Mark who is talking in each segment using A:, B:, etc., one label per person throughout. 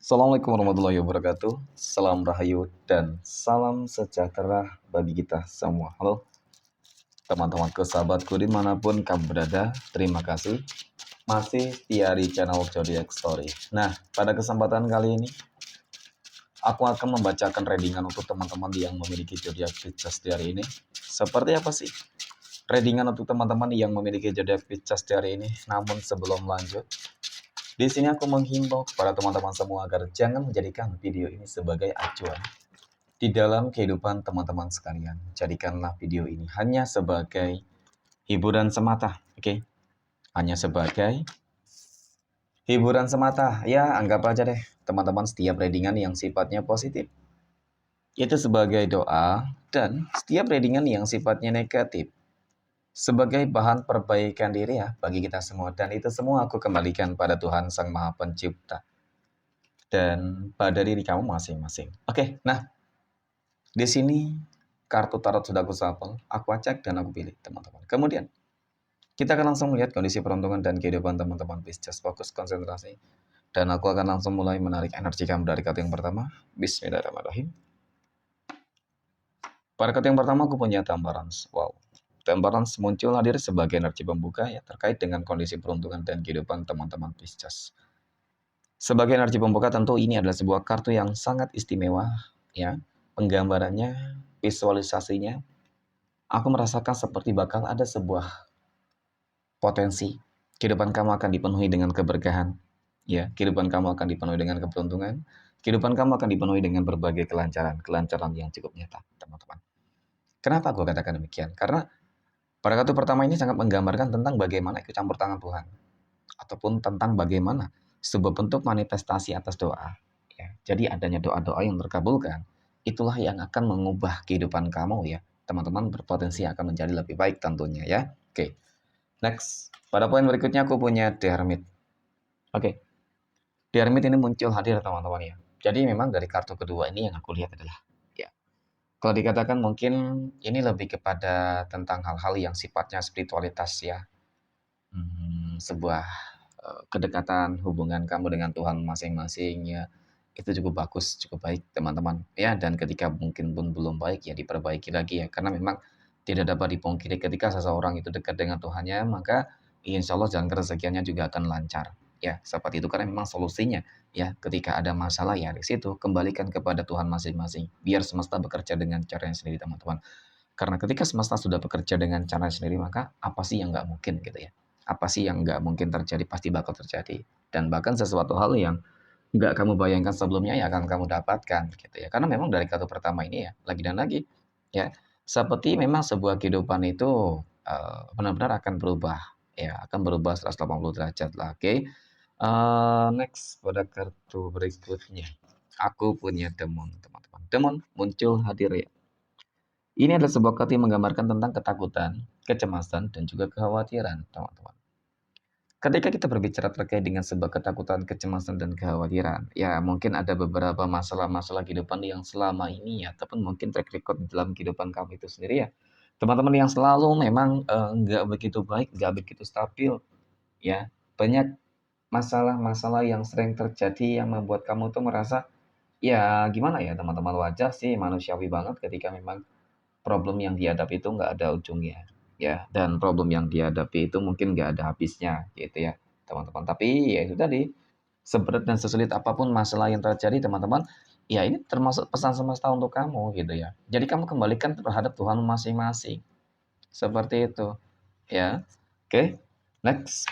A: Assalamualaikum warahmatullahi wabarakatuh. Salam rahayu dan salam sejahtera bagi kita semua. Halo teman-temanku, sahabatku dimanapun kamu berada. Terima kasih masih setia di channel Zodiac Story. Nah, pada kesempatan kali ini aku akan membacakan readingan untuk teman-teman yang memiliki zodiak Pisces di hari ini. Seperti apa sih readingan untuk teman-teman yang memiliki zodiak Pisces di hari ini? Namun sebelum lanjut, di sini aku menghimbau kepada teman-teman semua agar jangan menjadikan video ini sebagai acuan di dalam kehidupan teman-teman sekalian. Jadikanlah video ini hanya sebagai hiburan semata, oke? Hanya sebagai hiburan semata. Ya, anggap aja deh teman-teman setiap readingan yang sifatnya positif itu sebagai doa, dan setiap readingan yang sifatnya negatif sebagai bahan perbaikan diri ya bagi kita semua. Dan itu semua aku kembalikan pada Tuhan Sang Maha Pencipta dan pada diri kamu masing-masing. Oke, nah di sini kartu tarot sudah aku shuffle, aku acak dan aku pilih teman-teman. Kemudian kita akan langsung melihat kondisi peruntungan dan kehidupan teman-teman Pisces. Fokus konsentrasi. Dan aku akan langsung mulai menarik energi kamu dari kartu yang pertama. Bismillahirrahmanirrahim. Pada kartu yang pertama aku punya Temperance. Wow. Temperance muncul hadir sebagai energi pembuka ya terkait dengan kondisi peruntungan dan kehidupan teman-teman Pisces. Sebagai energi pembuka tentu ini adalah sebuah kartu yang sangat istimewa ya. Penggambarannya, visualisasinya, aku merasakan seperti bakal ada sebuah potensi. Kehidupan kamu akan dipenuhi dengan keberkahan. Ya, kehidupan kamu akan dipenuhi dengan keberuntungan. Kehidupan kamu akan dipenuhi dengan berbagai kelancaran yang cukup nyata, teman-teman. Kenapa aku katakan demikian? Karena pada kartu pertama ini sangat menggambarkan tentang bagaimana ikut campur tangan Tuhan. Ataupun tentang bagaimana sebuah bentuk manifestasi atas doa. Ya, jadi adanya doa-doa yang terkabulkan, itulah yang akan mengubah kehidupan kamu ya. Teman-teman berpotensi akan menjadi lebih baik tentunya ya. Oke, next. Pada poin berikutnya aku punya The Hermit. Oke, The Hermit ini muncul hadir teman-teman ya. Jadi memang dari kartu kedua ini yang aku lihat adalah ya. Kalau dikatakan mungkin ini lebih kepada tentang hal-hal yang sifatnya spiritualitas ya. Sebuah kedekatan hubungan kamu dengan Tuhan masing-masing ya, itu cukup bagus, cukup baik teman-teman ya. Dan ketika mungkin pun belum baik ya diperbaiki lagi ya, karena memang tidak dapat dipungkiri ketika seseorang itu dekat dengan Tuhannya, maka insya Allah jalan keresakiannya juga akan lancar ya, seperti itu. Karena memang solusinya ya, ketika ada masalah ya di situ kembalikan kepada Tuhan masing-masing, biar semesta bekerja dengan caranya sendiri teman-teman. Karena ketika semesta sudah bekerja dengan cara sendiri, maka apa sih yang nggak mungkin gitu ya. Apa sih yang nggak mungkin terjadi, pasti bakal terjadi. Dan bahkan sesuatu hal yang nggak kamu bayangkan sebelumnya ya akan kamu dapatkan gitu ya. Karena memang dari kartu pertama ini ya, lagi dan lagi ya, seperti memang sebuah kehidupan itu benar-benar akan berubah ya, akan berubah 180 derajat lah. Oke. Next pada kartu berikutnya. Aku punya Demon, teman-teman. Demon muncul hadir ya. Ini adalah sebuah kartu yang menggambarkan tentang ketakutan, kecemasan, dan juga kekhawatiran, teman-teman. Ketika kita berbicara terkait dengan sebuah ketakutan, kecemasan, dan kekhawatiran, ya mungkin ada beberapa masalah-masalah kehidupan yang selama ini ya, ataupun mungkin track record dalam kehidupan kamu itu sendiri ya. Teman-teman yang selalu memang nggak begitu baik, nggak begitu stabil, ya. Banyak masalah-masalah yang sering terjadi yang membuat kamu tuh merasa, ya gimana ya teman-teman, wajar sih, manusiawi banget ketika memang problem yang dihadapi itu nggak ada ujungnya, ya, dan problem yang dihadapi itu mungkin nggak ada habisnya, gitu ya, teman-teman. Tapi ya itu tadi, seberat dan sesulit apapun masalah yang terjadi, teman-teman, ya ini termasuk pesan semesta untuk kamu, gitu ya. Jadi kamu kembalikan terhadap Tuhan masing-masing, seperti itu, ya. Oke, next.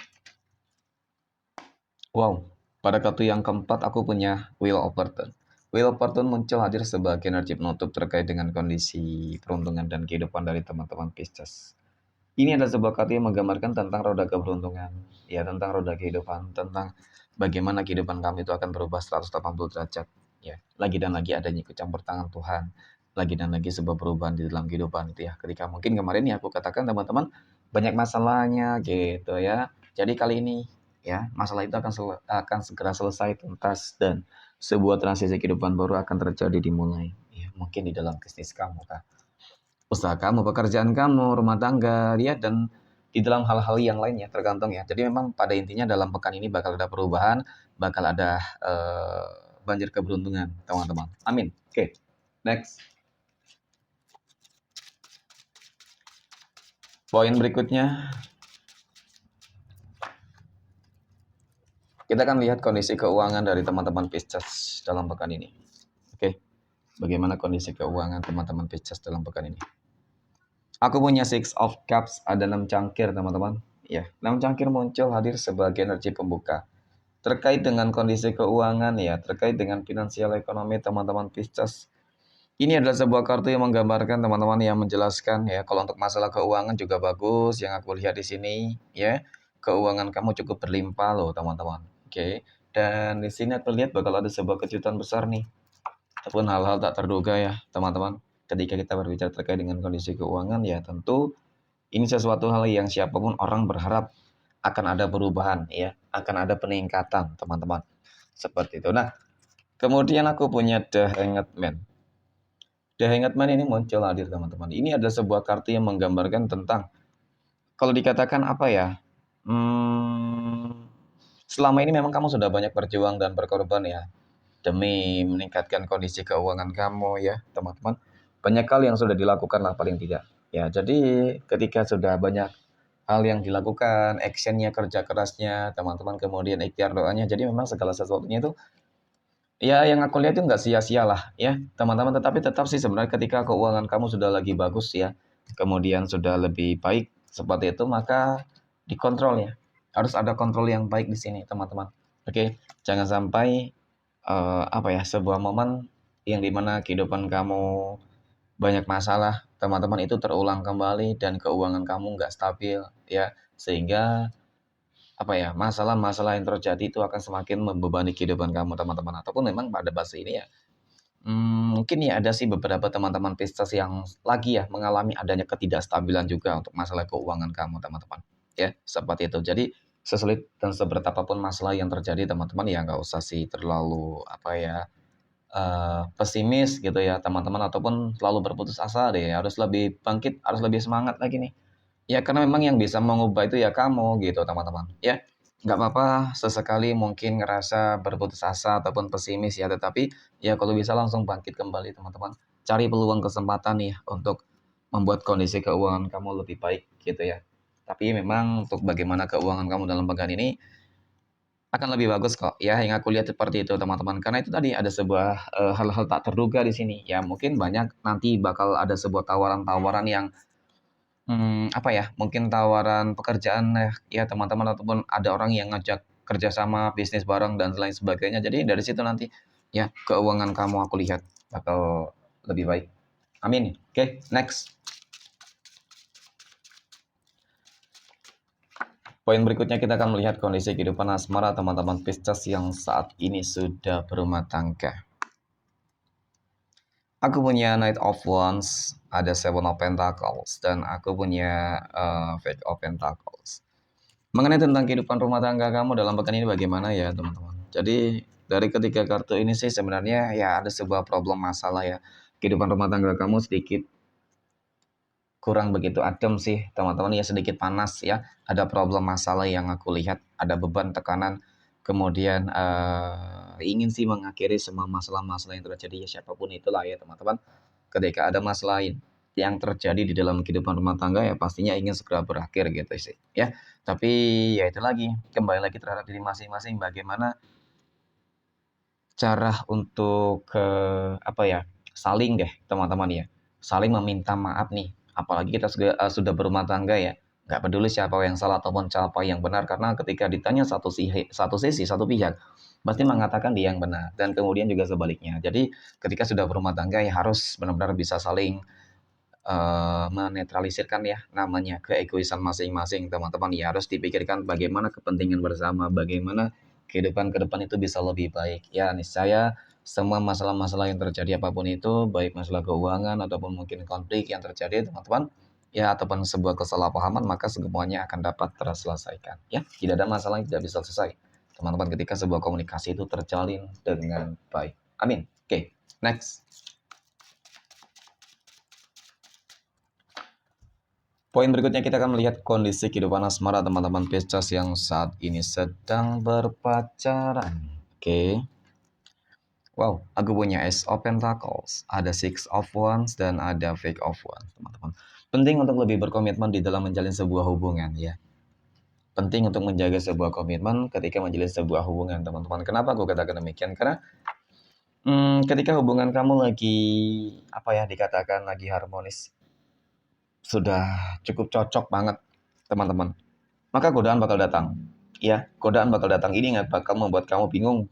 A: Wow, pada kartu yang keempat aku punya Wheel of Fortune. Wheel of Fortune muncul hadir sebagai energi penutup terkait dengan kondisi peruntungan dan kehidupan dari teman-teman Pisces. Ini adalah sebuah kartu yang menggambarkan tentang roda keberuntungan, ya, tentang roda kehidupan, tentang bagaimana kehidupan kami itu akan berubah 180 derajat, ya. Lagi dan lagi adanya ikut campur tangan Tuhan, lagi dan lagi sebuah perubahan di dalam kehidupan itu ya. Ketika mungkin kemarin ya aku katakan teman-teman banyak masalahnya gitu ya. Jadi kali ini ya masalah itu akan segera selesai tuntas dan sebuah transisi kehidupan baru akan terjadi dimulai. Ya, mungkin di dalam bisnis kamu kah, usaha kamu, pekerjaan kamu, rumah tangga, ya, dan di dalam hal-hal yang lainnya tergantung ya. Jadi memang pada intinya dalam pekan ini bakal ada perubahan, bakal ada banjir keberuntungan, teman-teman. Amin. Oke, next. Poin berikutnya, kita akan lihat kondisi keuangan dari teman-teman Pisces dalam pekan ini. Oke, bagaimana kondisi keuangan teman-teman Pisces dalam pekan ini? Aku punya Six of Cups, ada 6 cangkir, teman-teman. Ya, 6 cangkir muncul hadir sebagai energi pembuka. Terkait dengan kondisi keuangan ya, terkait dengan finansial ekonomi teman-teman Pisces. Ini adalah sebuah kartu yang menggambarkan teman-teman yang menjelaskan ya, kalau untuk masalah keuangan juga bagus yang aku lihat di sini ya. Keuangan kamu cukup berlimpah loh, teman-teman. Oke. Dan di sini aku lihat bakal ada sebuah kejutan besar nih. Ataupun hal-hal tak terduga ya, teman-teman. Ketika kita berbicara terkait dengan kondisi keuangan ya, tentu ini sesuatu hal yang siapapun orang berharap akan ada perubahan ya, akan ada peningkatan, teman-teman. Seperti itu. Nah, kemudian aku punya The Hanged Man. The Hanged Man ini muncul hadir, teman-teman. Ini adalah sebuah kartu yang menggambarkan tentang, kalau dikatakan apa ya, selama ini memang kamu sudah banyak berjuang dan berkorban ya, demi meningkatkan kondisi keuangan kamu ya, teman-teman. Banyak hal yang sudah dilakukan lah paling tidak. Ya, jadi ketika sudah banyak hal yang dilakukan, actionnya, kerja kerasnya, teman-teman, kemudian ikhtiar doanya, jadi memang segala sesuatunya itu, ya yang aku lihat itu nggak sia-sia lah ya, teman-teman. Tetapi tetap sih sebenarnya ketika keuangan kamu sudah lagi bagus ya, kemudian sudah lebih baik seperti itu, maka dikontrol ya. Harus ada kontrol yang baik di sini, teman-teman. Oke, jangan sampai apa ya, sebuah momen yang dimana kehidupan kamu banyak masalah, teman-teman, itu terulang kembali dan keuangan kamu nggak stabil ya, sehingga apa ya, masalah-masalah yang terjadi itu akan semakin membebani kehidupan kamu, teman-teman. Ataupun memang pada bahasa ini ya, mungkin ya ada sih beberapa teman-teman Pisces yang lagi ya mengalami adanya ketidakstabilan juga untuk masalah keuangan kamu, teman-teman. Ya, seperti itu. Jadi sesulit dan seberat apapun masalah yang terjadi, teman-teman, ya nggak usah sih terlalu apa ya, pesimis gitu ya, teman-teman, ataupun terlalu berputus asa deh. Harus lebih bangkit, harus lebih semangat lagi nih. Ya karena memang yang bisa mengubah itu ya kamu gitu, teman-teman. Ya, nggak apa-apa sesekali mungkin ngerasa berputus asa ataupun pesimis ya, tetapi ya kalau bisa langsung bangkit kembali, teman-teman. Cari peluang kesempatan nih untuk membuat kondisi keuangan kamu lebih baik gitu ya. Tapi memang untuk bagaimana keuangan kamu dalam pekan ini akan lebih bagus kok ya, yang aku lihat seperti itu, teman-teman. Karena itu tadi ada sebuah hal-hal tak terduga di sini. Ya mungkin banyak nanti bakal ada sebuah tawaran-tawaran yang apa ya, mungkin tawaran pekerjaan ya teman-teman, ataupun ada orang yang ngajak kerjasama bisnis bareng dan lain sebagainya. Jadi dari situ nanti ya keuangan kamu aku lihat bakal lebih baik. Amin. Oke, next. Poin berikutnya kita akan melihat kondisi kehidupan asmara teman-teman Pisces yang saat ini sudah berumah tangga. Aku punya Knight of Wands, ada Seven of Pentacles, dan aku punya Page of Pentacles. Mengenai tentang kehidupan rumah tangga kamu dalam pekan ini bagaimana ya, teman-teman. Jadi dari ketiga kartu ini sih sebenarnya ya ada sebuah problem masalah ya. Kehidupan rumah tangga kamu sedikit kurang begitu adem sih, teman-teman, ya sedikit panas ya. Ada problem masalah yang aku lihat, ada beban tekanan. Kemudian ingin sih mengakhiri semua masalah-masalah yang terjadi ya, siapapun itulah ya, teman-teman. Ketika ada masalah yang terjadi di dalam kehidupan rumah tangga ya pastinya ingin segera berakhir gitu sih ya. Tapi ya itu lagi, kembali lagi terhadap diri masing-masing bagaimana cara untuk apa ya, saling deh, teman-teman ya. Saling meminta maaf nih. Apalagi kita sudah berumah tangga ya. Nggak peduli siapa yang salah ataupun siapa yang benar, karena ketika ditanya satu sisi, satu pihak pasti mengatakan dia yang benar, dan kemudian juga sebaliknya. Jadi ketika sudah berumah tangga ya harus benar-benar bisa saling menetralisirkan ya namanya keegoisan masing-masing, teman-teman. Ya harus dipikirkan bagaimana kepentingan bersama, bagaimana kehidupan ke depan itu bisa lebih baik. Ya niscaya semua masalah-masalah yang terjadi apapun itu, baik masalah keuangan ataupun mungkin konflik yang terjadi, teman-teman, ya ataupun sebuah kesalahpahaman, maka semuanya akan dapat terselesaikan. Ya, tidak ada masalah yang tidak bisa selesai, teman-teman, ketika sebuah komunikasi itu terjalin dengan baik. Amin. Oke, next. Poin berikutnya kita akan melihat kondisi kehidupan asmara teman-teman Pisces yang saat ini sedang berpacaran. Oke. Wow, aku punya Ace of Pentacles, ada Six of Wands, dan ada Fake of Wands, teman-teman. Penting untuk lebih berkomitmen di dalam menjalin sebuah hubungan, ya. Penting untuk menjaga sebuah komitmen ketika menjalin sebuah hubungan, teman-teman. Kenapa aku katakan demikian? Karena ketika hubungan kamu lagi, apa ya, dikatakan lagi harmonis, sudah cukup cocok banget, teman-teman. Maka godaan bakal datang. Ya, godaan bakal datang. Ini nggak bakal membuat kamu bingung.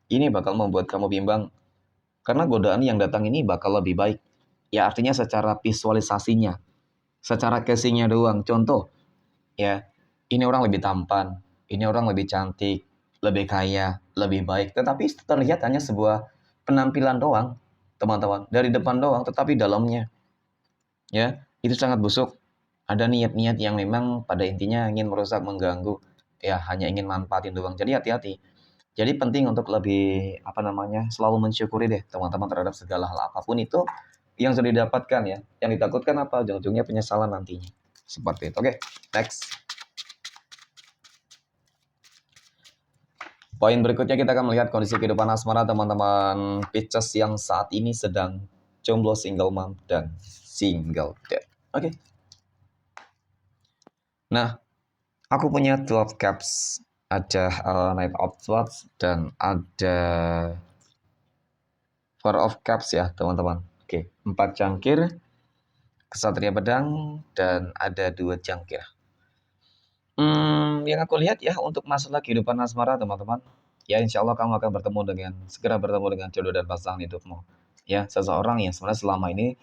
A: Ini bakal membuat kamu bimbang. Karena godaan yang datang ini bakal lebih baik. Ya, artinya secara visualisasinya, secara casingnya doang. Contoh, ya, ini orang lebih tampan, ini orang lebih cantik, lebih kaya, lebih baik. Tetapi terlihat hanya sebuah penampilan doang, teman-teman. Dari depan doang, tetapi dalamnya, ya, itu sangat busuk. Ada niat-niat yang memang pada intinya ingin merusak, mengganggu, ya, hanya ingin manfaatin doang. Jadi hati-hati. Jadi penting untuk lebih, apa namanya, selalu mensyukuri deh, teman-teman, terhadap segala hal apapun itu yang sudah didapatkan, ya. Yang ditakutkan apa? Ujung-ujungnya penyesalan nantinya. Seperti itu. Oke, next. Poin berikutnya kita akan melihat kondisi kehidupan asmara teman-teman Pisces yang saat ini sedang jomblo, single mom, dan single dad. Oke. Nah, aku punya 12 cups, ada Knight of Swords, dan ada Four of Cups, ya, teman-teman. Oke, 4 cangkir, Kesatria Pedang, dan ada 2 cangkir. Yang aku lihat, ya, untuk masalah kehidupan asmara, teman-teman, ya, insya Allah kamu akan segera bertemu dengan jodoh dan pasangan hidupmu. Ya, seseorang yang sebenarnya selama ini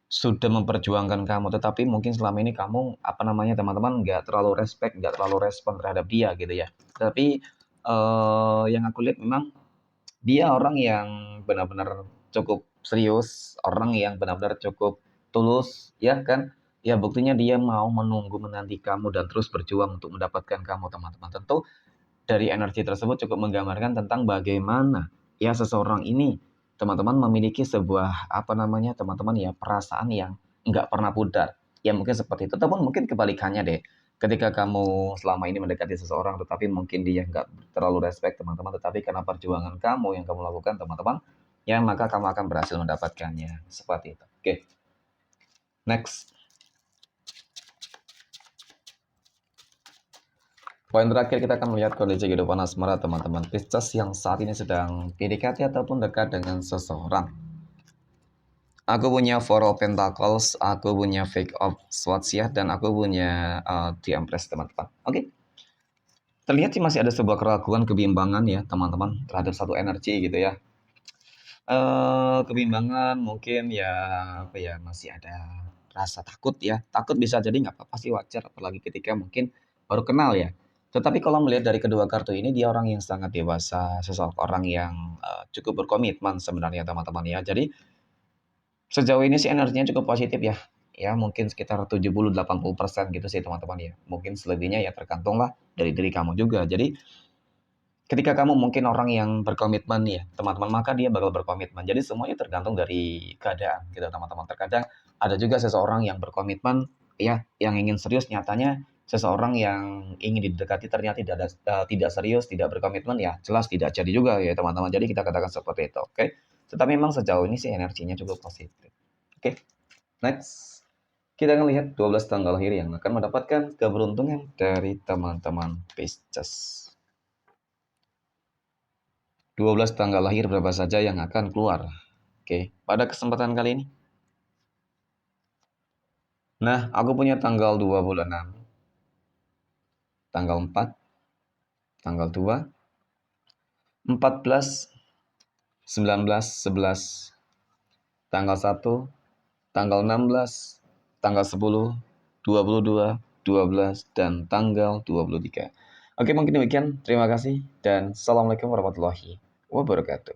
A: sudah memperjuangkan kamu, tetapi mungkin selama ini kamu, apa namanya, teman-teman, nggak terlalu respect, nggak terlalu respon terhadap dia, gitu ya. Tapi yang aku lihat memang dia orang yang benar-benar cukup serius, orang yang benar-benar cukup tulus, ya kan? Ya, buktinya dia mau menunggu, menanti kamu, dan terus berjuang untuk mendapatkan kamu, teman-teman. Tentu dari energi tersebut cukup menggambarkan tentang bagaimana, ya, seseorang ini, teman-teman, memiliki sebuah, apa namanya, teman-teman, ya, perasaan yang nggak pernah pudar. Ya, mungkin seperti itu. Ataupun mungkin kebalikannya deh. Ketika kamu selama ini mendekati seseorang, tetapi mungkin dia nggak terlalu respect, teman-teman. Tetapi karena perjuangan kamu yang kamu lakukan, teman-teman, ya, maka kamu akan berhasil mendapatkannya. Seperti itu. Oke, next. Poin terakhir kita akan melihat kondisi kehidupan asmara teman-teman Pisces yang saat ini sedang PDKT ataupun dekat dengan seseorang. Aku punya Four of Pentacles, aku punya Fake of Swords, ya, dan aku punya The Empress, teman-teman. Oke. Terlihat sih masih ada sebuah keraguan, kebimbangan, ya, teman-teman, terhadap satu energi, gitu ya. Kebimbangan mungkin, ya, apa ya, masih ada rasa takut, ya. Takut bisa jadi nggak apa-apa sih, wajar, apalagi ketika mungkin baru kenal, ya. Tetapi kalau melihat dari kedua kartu ini, dia orang yang sangat dewasa, seseorang yang cukup berkomitmen sebenarnya, teman-teman, ya. Jadi sejauh ini sih energinya cukup positif, ya. Ya, mungkin sekitar 70-80% gitu sih, teman-teman, ya. Mungkin selebihnya ya tergantung lah dari diri kamu juga. Jadi ketika kamu mungkin orang yang berkomitmen, ya, teman-teman, maka dia bakal berkomitmen. Jadi semuanya tergantung dari keadaan, gitu, teman-teman. Terkadang ada juga seseorang yang berkomitmen, ya, yang ingin serius, nyatanya seseorang yang ingin didekati ternyata tidak serius, tidak berkomitmen, ya, jelas tidak jadi juga, ya, teman-teman. Jadi kita katakan seperti itu, oke? Tetapi memang sejauh ini sih energinya cukup positif. Oke, next. Kita akan lihat 12 tanggal lahir yang akan mendapatkan keberuntungan dari teman-teman Pisces. 12 tanggal lahir berapa saja yang akan keluar. Oke, pada kesempatan kali ini. Nah, aku punya tanggal 26, tanggal 4, tanggal 2, 14, 19, 11, tanggal 1, tanggal 16, tanggal 10, 22, 12, dan tanggal 23. Oke, mungkin demikian. Terima kasih dan assalamualaikum warahmatullahi wabarakatuh.